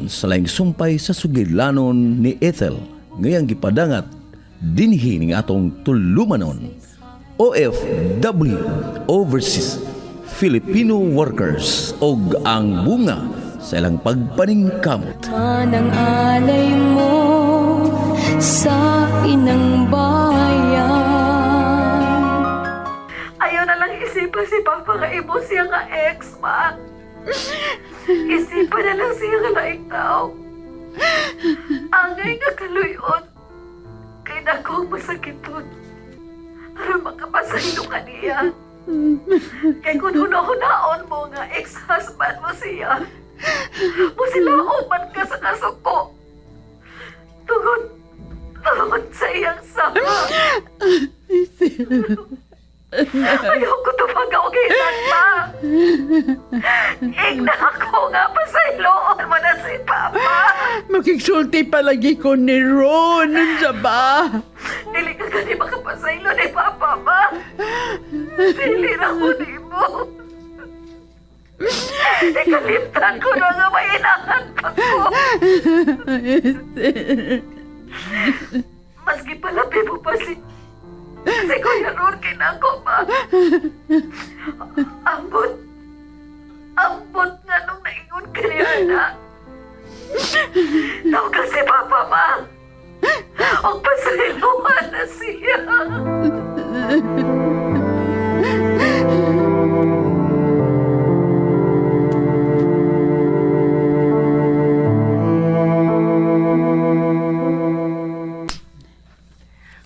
Gikan sa laing sumpay sa sugilanon ni Ethel ngayang gipadangat dinhi ning atong tulumanon. OFW Overseas Filipino Workers og ang bunga sa ilang pagpaningkamot. Manang alay mo sa inang bayan. Ayaw na lang isipan si Papa nga ibo siya nga ex, ma. Isipan na lang siya nga laing tao. Angay nga kaluyon. Kay dakong masakiton. Aron makapasahilo ka niya. Kay kung hunaon mo nga ex-husband mo siya, mo sila uman ka sa kasuko. Tungod sa iyang sama. Ayaw ko tumagaw-gitan pa. Igna ako nga pasayloon mo na si Papa. Makiksulti palagi ko ni Ron. Sa ba? Dili ka gani makapasaylo ni Papa, ma. Dili na ko ni mo. Ikalimtan ko na nga mainangan pa ko. Maski palabi mo pa si Kuya Ron kinako, ma. Ambot nga nung naingon ka niya na. Tawag ka si Papa, ma. O pasayluhan na siya.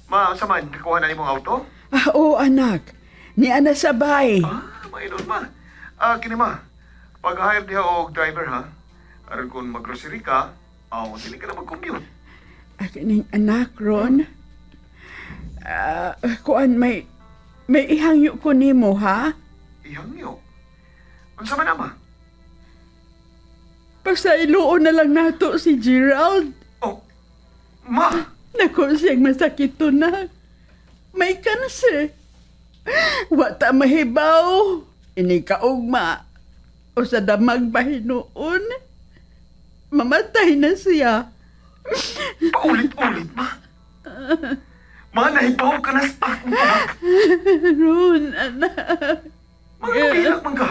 Ma, saman, kakuha na ni mong auto? Oo, anak. Ni Ana sabay. Mainon ma. Kini ma, pag-hire diha og driver ha. Aron kung mag-grocery ka, dili ka na mag-commute. Aking anak, Ron. Kuan, may ihangyo ko nimo, ha? Ihangyo. Unsa man na ma? Pasayloon na lang nato si Gerald. Oh, ma! Naku, siyang masakito na. May kanser. Wata mahibaw. Ini kaugma. O sa damag bahinoon. Mamatay na siya. Paulit-ulit, ma. Ma, nahibaw ka na sa akong anak. Ron, anak. Mga pilak man ka.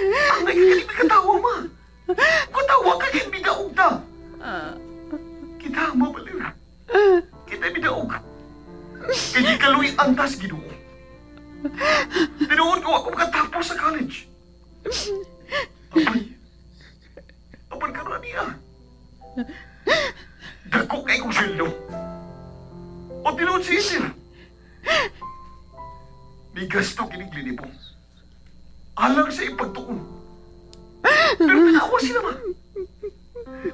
Ang nagkakalimay katawa, ma. Katawa ka kaya bidaog na. Kita mabalir. Kita bidaog. Kaya kaluy antas ginoo. Tinuod ko ako makatapos sa college. Apan ka na niya. Dako kay kong sweldo. O tinuod si Isil. May gasto kinigli mo. Alang sa ipagtuon. Pero pinawa sila ma.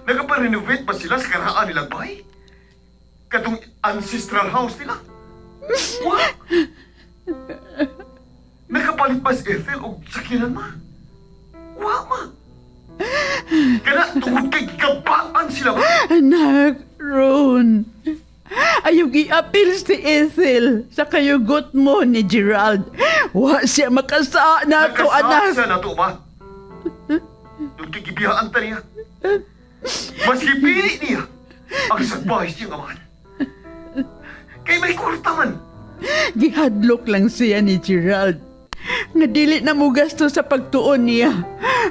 Nagpa-renovate pa sila sa karaan nilang bahay? Katong ancestral house nila? What? Nakapalit pa si Ethel o sakinan ma? Wa ma? Kana tungod kay gigabaan sila ma? Anak, Ron. Ayaw i-appeal si Ethel sa kayugot mo ni Gerald. Wa siya makasa na to, anak. Nakasaksa na to ma. Doon kay gibiyaan ta niya. Maski pili niya ang sagbahis niyang amahan. Kay may kwarta man. Gihadlok lang siya ni Gerald. Nga dili na mo gasto sa pagtuon niya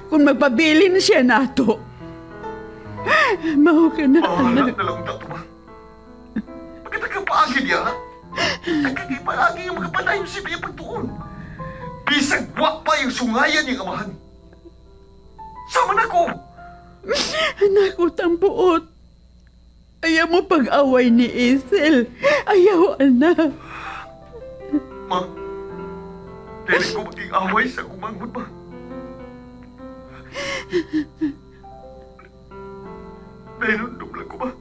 kung magpabilin siya nato. Maho ka na, Mahalak anak. na lang tato ma. Pagkatag paagi niya, ha? Nagkagay palagi yung magpadayon si Bia pagtuon. Bisag wa pa yung sungayan niyang amahan. Sama na ko. Anak, utang puot. Ayaw mo pag-away ni Ethel. Ayaw, anak. Ma, dili ko maging away sa kumanghod ma. Nainundom lang ko ba?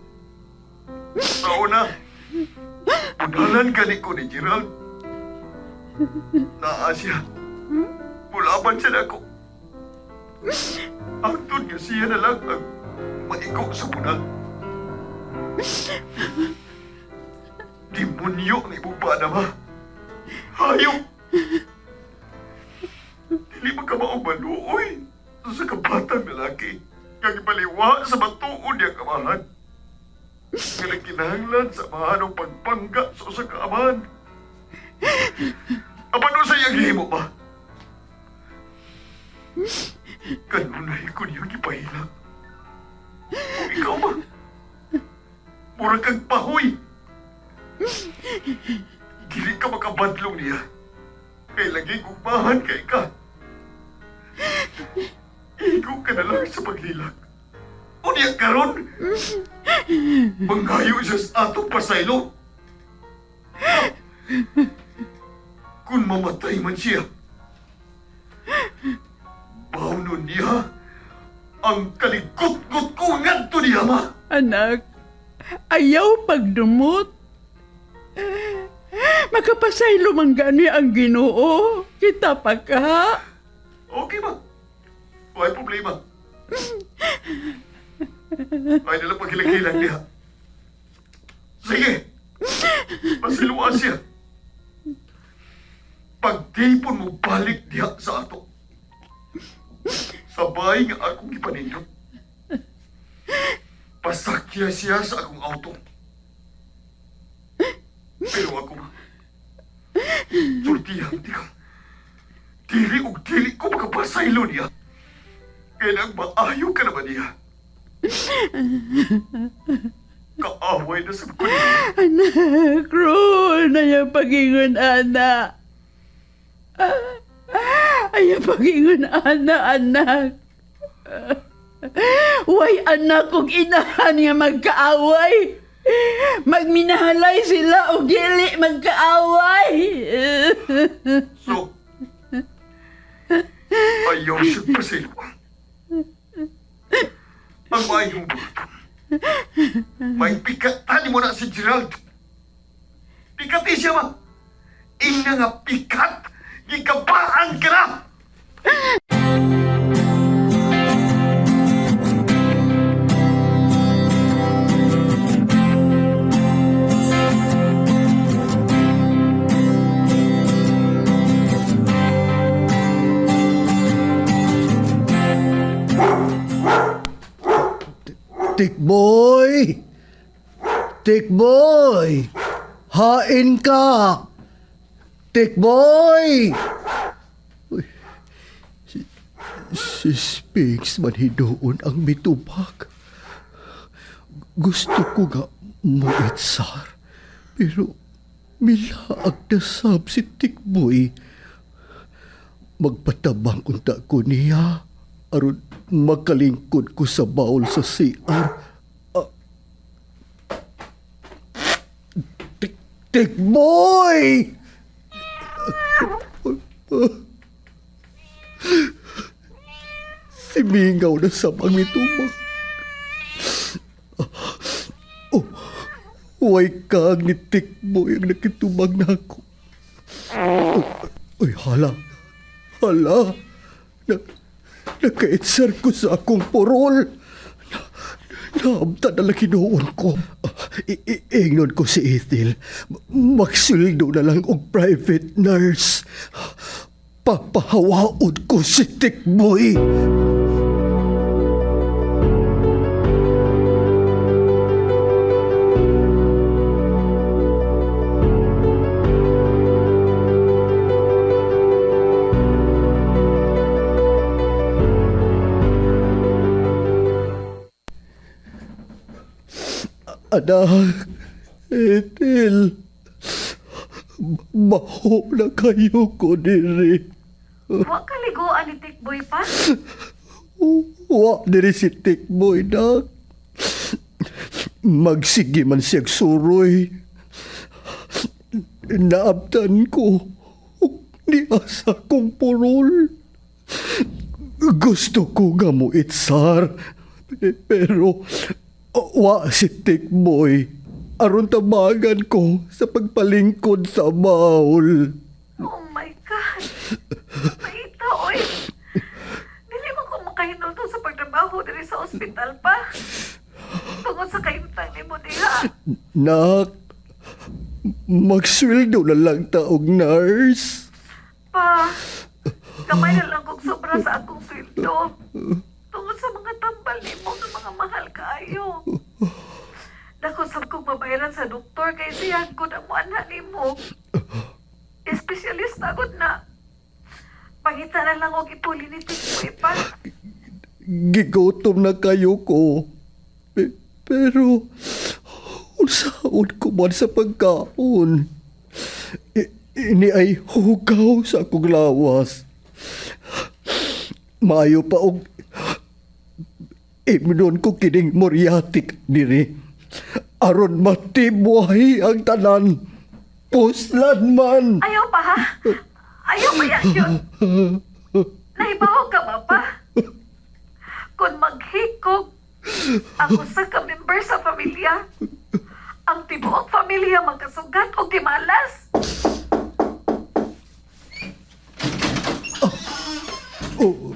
Nauna, punalan gani ko ni Gerald. Naa siya. Mulaban siya na ako. Antun niya siya na lang ang maiko sa punal. Demonyo ni Bupa na ma. Hayop! Dili magkamaong maluoy sa kabatang lalaki. Nga gipaliwa sa matuod niya kamahan. Nga nagkinahanglan sa mahanong pagpangga sa usa ka amahan. Apano sa iyang gihimo ba? Kanunay ko niya gipahila. Kung ikaw ba? Mura kang pahoy. Dili ka makabadlong niya. Kay lagi gugmahan kay ka. Igo ka na lang sa paghilak. O niya karon? Manghayo siya sa atong pasaylo. Kung mamatay man siya, bawnon niya ang kalikot-got ko ngadto niya, ma. Anak, ayaw pagdumot. Makapasaylo man gani ang Ginoo. Kita pa ka. Okay ba? May problema. Ay nalang paghilang-hilang niya. Sige. Pasiluan siya. Pagtipon mo balik diha sa ato. Sabay nga akong ipanindot. Pasakya siya sa akong auto. Pero ako ba? Sultihan, di ka. Dili og dili ko makapasaylo niya. Kaya nang maayo ka naman niya. Kaaway na sa kunin. Anak, Ron, ayaw pagingon, anak. Ayaw pagingon, anak. Way anak kong inahan nga magkaaway. Magminahalay sila o dili magkaaway. So, ayaw siya pasiluan. Ang mayong buto. May pikatan mo na si Gerald. Pikati siya ba? Ina nga pikat, gikabaan ka na! Tikboy! Tikboy! Hain ka! Tikboy! Uy, si Sphinx manhidoon ang mitubag. Gusto ko nga maitsar, pero milaag na sab si Tikboy. Magpatabang unta ko niya aron makalingkod ko sa bawl sa CR. Tikboy! Si Mingaw na sa pangmitubang. Oh, huwag kang ni Tikboy ang nakitubag na ako. Uy, hala. Nakaitsar ko sa akong porol. Naamta na lang kinuon ko. Ingnon ko si Ethel. Magsildo na lang og private nurse. Papahawaod ko si Tikboy. Anak, Ethel, baho na kayo ko diri. Wa ka liguan ni Tikboy pa? Wa diri si Tikboy, nak. Magsige man siyag suroy. Naabtan ko. Di asa kong purol. Gusto ko nga mo itsar. Pero wa si Tikboy. Aron tabagan ko sa pagpalingkod sa bawl. Oh my God! Maita, oy! Dili mo ko makahinulto sa pagtrabaho diri sa ospital pa. Tungod sa kayutang ni mo diha. Nak, magsweldo na lang taog nurse. Pa, kamay na lang kong sobra sa akong sweldo. Tungod sa mga tambal ni mo ng mga mahal kaayo. Dako sab kong mabayaran sa doktor kay siya ko na mo anak ni mo. Espesyalista gud na. Pangita na lang og ipuli ni Tikboy pa. Gigutom na kayo ko. Pero, unsaon ko man sa pagkaon? Ini ay hugaw sa akong lawas. Maayo pa og imnon ko kining moriatic diri. Aron matibwahi ang tanan. Puslan man. Ayaw pa ha? Ayaw pa yan yun. Nahibaw ka ba pa? Kung maghikog ako sa ka-member sa pamilya, ang tibuok pamilya magkasugat o timalas.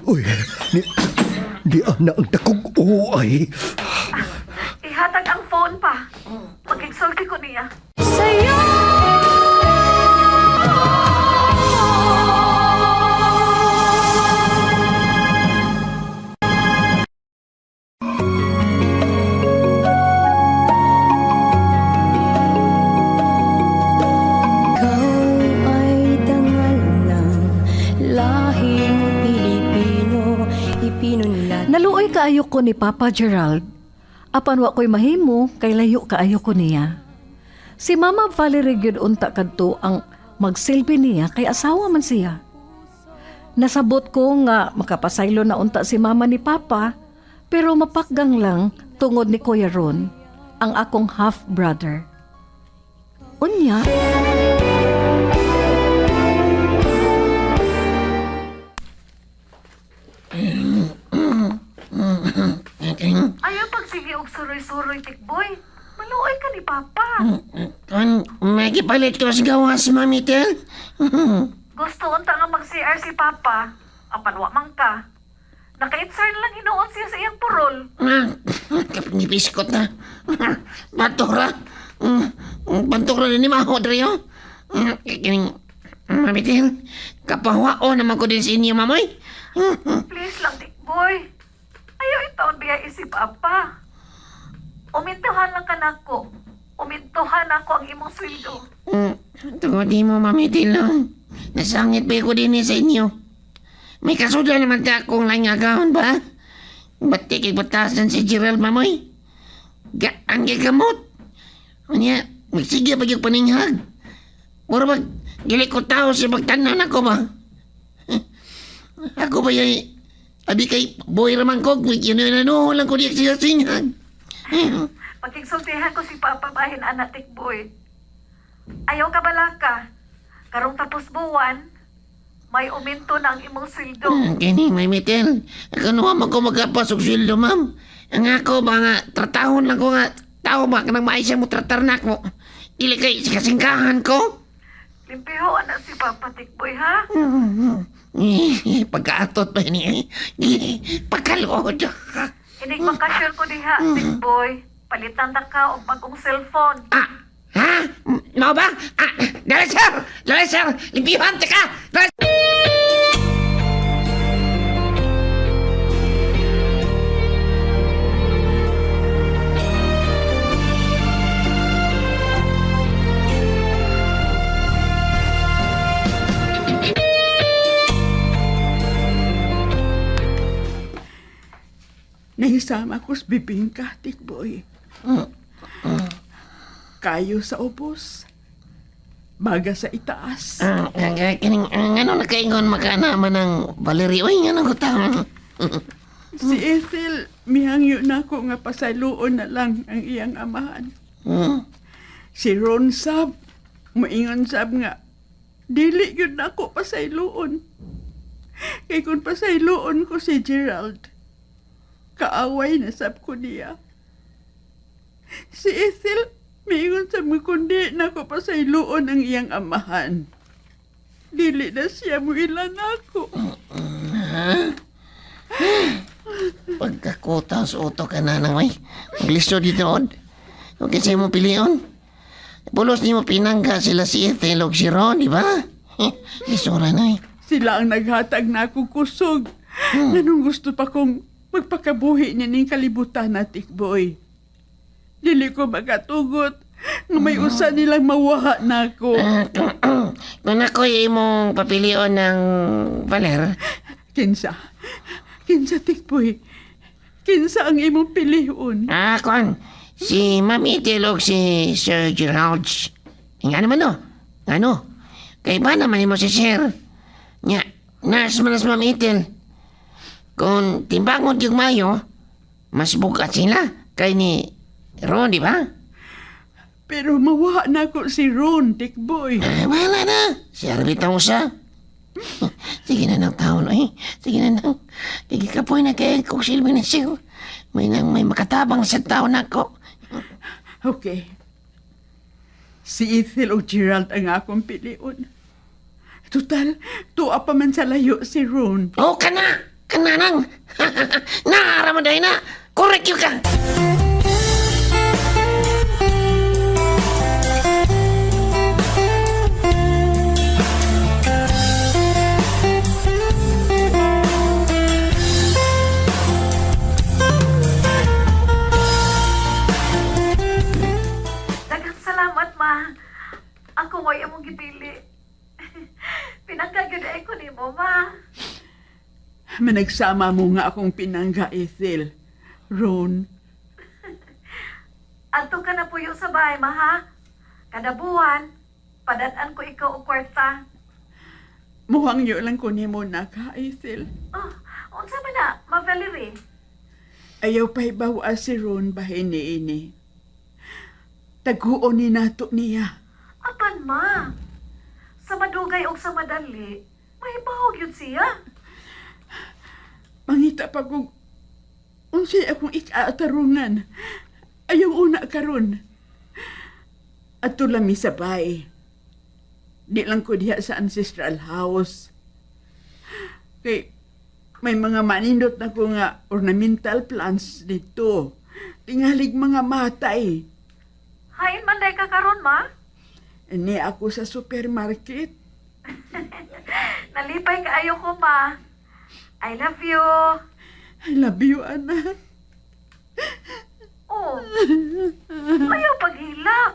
Uy, di ana ang takog uay. Ihatag ang phone pa. Magigsulti ko niya. Sa'yo Ikaw ay dangal ng lahing Pilipino, ipinunlat. Naluoy kaayo ko ni Papa Gerald. Apan wa ko'y mahimo kay layo kaayo ko niya. Si Mama Valerie gyud unta kadto ang magsilbi niya kay asawa man siya. Nasabot ko nga makapasaylo na unta si Mama ni Papa, pero mapakgang lang tungod ni Kuya Ron, ang akong half-brother. Unya, Ayaw pagsige og suroy-suroy, Tikboy. Maluoy ka ni Papa. Kan, may kipalit ko sa gawas, Mami Tel. Gusto unta nga mag-CR si Papa. Apan wa man ka. Naka-insert lang hinuon siya sa iyang purol. Kapangipiskot na. Batura. Batura na ni Maho, Drio. Kining, Mami Tel, kapahwao naman ko din sa inyo, Mamoy. Please lang, Tikboy. Ayaw itaon biya si Papa. Umintuhan lang ka nako. Umintuhan ako ang imong sweldo. Tungod di mo, Mami Tel, nasangit pa ko din sa inyo. May kasuda naman ka akong langagaon ba? Ba't di batasan si Gerald, Mamoy? Ang gagamot. Kanya, magsige pa yung paninghag. Puro ba, gili ko tao siya magtanan ako ba? Ako ba yung, abi kay boy raman ko, yun lang ko di siya singhag. Pagkigsultihan ko si Papa bahin anak Tikboy. Ayaw ka balaka. Karong tapos buwan, may uminto na ang imong sweldo. Kini, may mitel. Ako naman ako magkapasok sildo, ma'am. Ang ako ba nga, tratahon lang ko nga, tao ba, kanang maayos mo tratar na ako. Dili kay kasingkahan ko. Limpiho anak si Papa Tikboy, ha? Pagkaatot pa ni pagkalod. Inig bakasyon ko diha, Tikboy. Palitan na ka o bagong cellphone. Ha? Mau ba? Dali sir! Limpihan, teka! Nahisama ko sa bibingka, Tikboy. Kayo sa ubos. Baga sa itaas. Kining, ano nakaingon makanaman ng Valerie? Uy, ano ko tama? Si Ethel, mihangyo na ko nga pasaluon na lang ang iyang amahan. Si Ron Sab, moingon Sab nga, dili yun na ko pasayloon. Kay kung pasayloon ko si Gerald, kaaway na Sab ko niya. Si Ethel, miingon Sab nga kundi na ko pasayloon ang iyang amahan. Dili na siya mo ilan ako. Pagkakota sa uto ka na nang may maglisto dito od. Okay sa'yo mo pilion. Pulos ni mo pinangga sila si Ethel o si Ron, di ba? Isura na eh. Sila ang naghatag na ako kusog. Ganun gusto pa kong magpakabuhi niya ning kalibutan na tikboy. Dili ko magatugot nga may usa nilang mawaha na ako. Kung ako'y imong papilion ng Valer, Kinsa tikboy. Kinsa ang imong pilihon. kuan, si Mami Ethel o si Sir Gerald. Nga naman no? Ano? Kay ba naman mo si Sir? Nga, nurse man si Mami Ethel. Kung timbangon yung mayo, mas bukat sila kay ni Ron, di ba? Pero mawaha na ako si Ron, tikboy. Wala na. Si Arbita mo siya. Sige na ng taon, eh. Sige na ng... Kikikapoy na kay kong silbi na siya. May makatabang sa taon ako. Okay. Si Ethel o Gerald ang akong pilion. Total, tuwa pa man sa layo si Ron. Oh, kana! Kana nang! Naaramaday na! Correct yun ka! Daghang salamat, ma. Ako mo imong gipili. Pinagkagid ko nimo, ma. Managsama mo nga akong pinangga, Ethel. Ron, Adto ka na puyo sa bahay, ma, ha? Kada buwan, padadaan ko ikaw og kwarta. muhangyo lang ko nimo na ka, Ethel. Oh, unsa man na, ma Valerie? Ayaw pa ibawa si Ron bahin ni ini. Taghuon ni nato niya. Apan, ma. Sa madugay og sa madali, may bahog yun siya. Mangita pa kong unsay akong ikatarungan. Ayaw una karon. At lami sa bay. Di lang ko diha sa ancestral house. Kay may mga manindot na ko nga ornamental plants dito. Tingalig mga matay. Hain man day ka karon, ma. Ini ako sa supermarket. Nalipay kaayo ko, ma. I love you. I love you, anak. Oh, ayaw paghilak.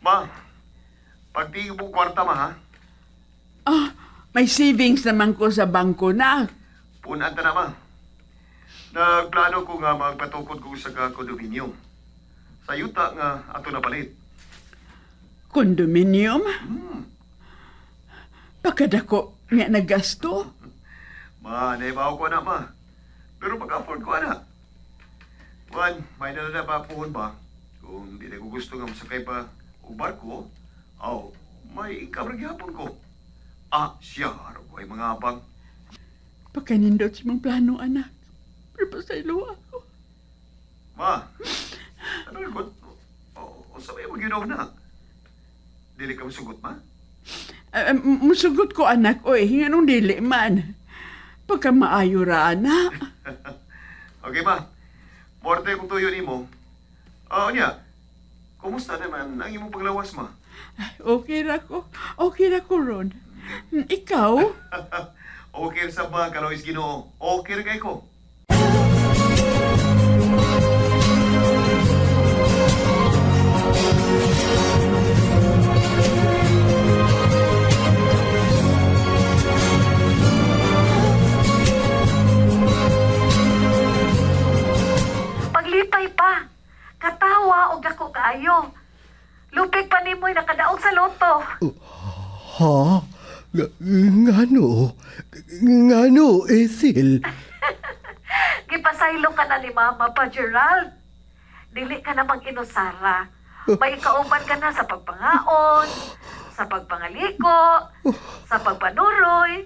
Ma, pagtingin mo kwarta, ma, ha? May savings naman ko sa bangko na. Punan ta na, ma. Nagplano ko nga magpatukod ko sa kondominium. Sa yuta nga ato na palit. Condominium? Pakadako nga nagasto? Ma, naibaw ko na, ma. Pero pag-afford ko, anak. Juan, may nalala ba puhon ba? Kung di na ko gusto nga masakay pa o barko, may ikabrag yapon ko. Siya, araw ko ay mga abang. Pagkanindot si mong plano, anak. Pero pasaylo ako. Ma, ano ko? Sabay mo ginaw na. Dili ka masugot, ma? Musugot ko, anak. Oy, hinganong dili man. Pagka maayo ra, anak. Okay, ma. Morte kong tuyo ni mo. Niya, kumusta naman ang imong paglawas, ma? Okay ra ko. Okay ra ko, Ron. Ikaw? Okay sa ba, Kalois Ginoo? Okay kay ko. Paglipay pa. Katawa og dako kaayo. Lupig pa nimo'y nakadaog sa loto. Ha? Ngano? Ngano, Ethel? Gipasaylo ka na ni Mama pa, Gerald. Dili ka na mag-inusara. May kauban ka na sa pagpangaon, sa pagpangaliko, sa pagpanuroy.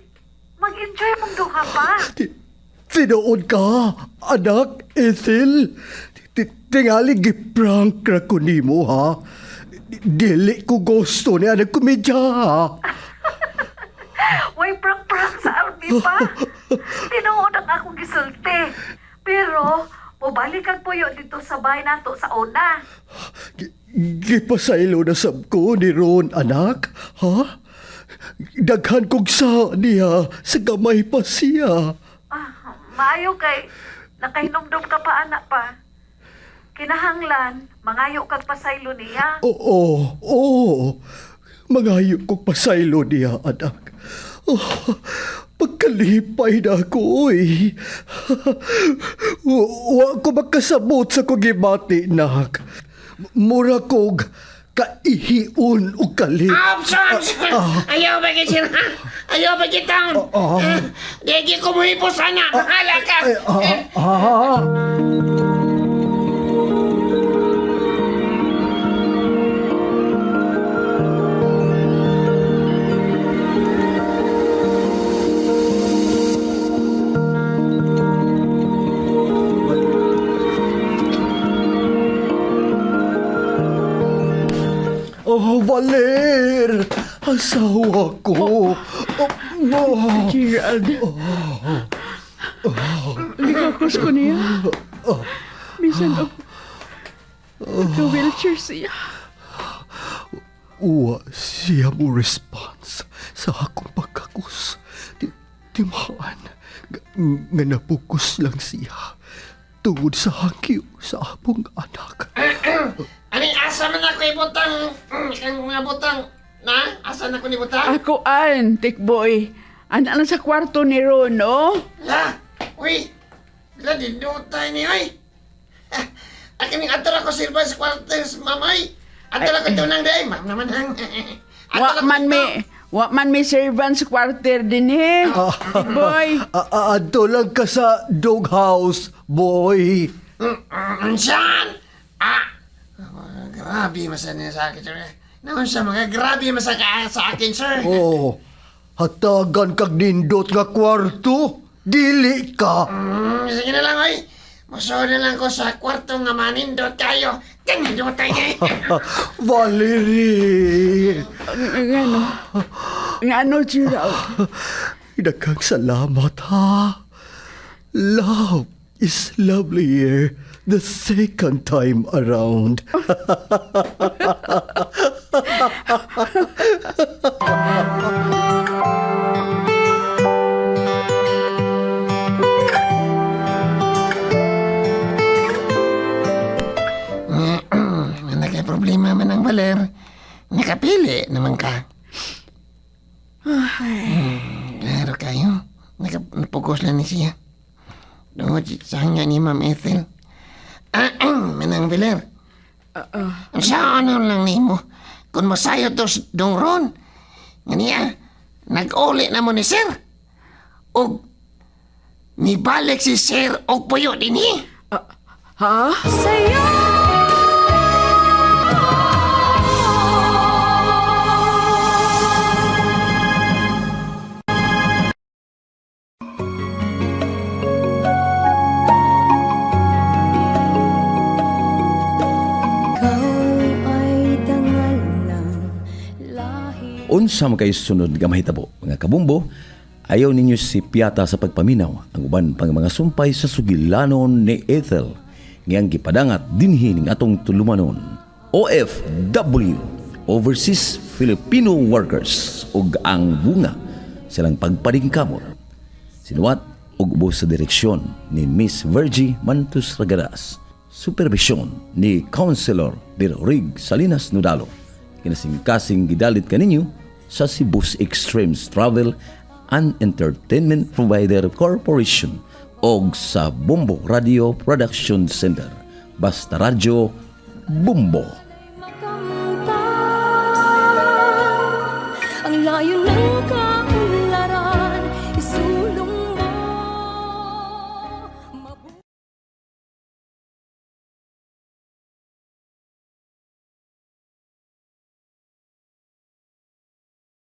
Mag-enjoy mong duha pa. Tinood ka, anak, Ethel. Tingali giprank ra ko nimo, ha? Dili ko gusto ni anak komedya, ha? Way prank-prank sa Albi pa. Tinuod ang akong gisulti. Pero, mobalik kang puyo dito sa bahay nato sa una. Gipasaylo na sab ko ni Ron, anak. Ha? Daghan kong sa niya sa gamay pa siya. Maayo kay, nakahinumdum ka pa anak pa. Kinahanglan, mangayo kang pasaylo niya. Oo. Mangayo kong pasaylo niya, anak. Oh, pagkalipay na ako, eh. Wa ko makasabot sa kong gibati, nak. Mura kong kaihiun o kalit. Absence! Ayaw ba kita? Ayaw ba kita? Di ko muhipo sana. Bahala ka. Oh, Valer! Asawa ko! Gerald. Ligakos ko niya. Bisan ako. Nagka-wheelchair siya. Uwa siya mo response sa akong pagkakus. Timaan nga napukus lang siya tungod sa hangyo sa apong anak. Aning asa man ako ibutang kang mga butang na asa na ko ni butang? Ako an, tikboy. Ana lang sa kwarto ni Ron, no? La, uy, la di dutay ni oy. Aking ator ako silba sa quarters mamay. Ator ako tunang day, ma'am naman hang. Wa man may servant sa kwarter din eh. Tikboy. Adto lang ka sa doghouse, boy. Saan? Grabe masan niya sa akin, sir. Naman siya mga grabe masaka sa akin, sir. Oh, hatagan kag nindot nga kwarto. Dili ka. Sige na lang, oy. Masood na lang ko sa kwarto nga manindot kayo. Ganindot tayo. Valerie! Ngano, Gerald? Daghang salamat, ha? Love is lovelier the second time around. Problema man ang Valer. Nakapili naman ka. Klaro kayo. Napugos lang ni siya. Tungod sa hanga ni Ma'am Ethel. Manang Valer. Sa ano lang ni mo? Kung masayo to dong Ron. Nga niya, nag-uli na mo ni Sir. O nibalik si Sir o puyo din Ha? Sa'yo Unsa man kay sunod nga mahitabo, mga kabumbo, ayaw ninyo si Piata sa pagpaminaw ang uban pang mga sumpay sa sugilanon ni Ethel ngayang gipadangat dinhi ning atong tulumanon. OFW, Overseas Filipino Workers, ug ang bunga silang pagpadingkamot. Sinuwat ug ubos sa direksyon ni Miss Virgie Mantus Ragadas, supervision ni Councilor Birorig Salinas Nudalo. Kinasing-kasing gidalit kaninyo sa Cebu's Extremes Travel and Entertainment Provider Corporation o sa Bumbo Radio Production Center. Basta Radyo, Bumbo. makamtan ang layo ng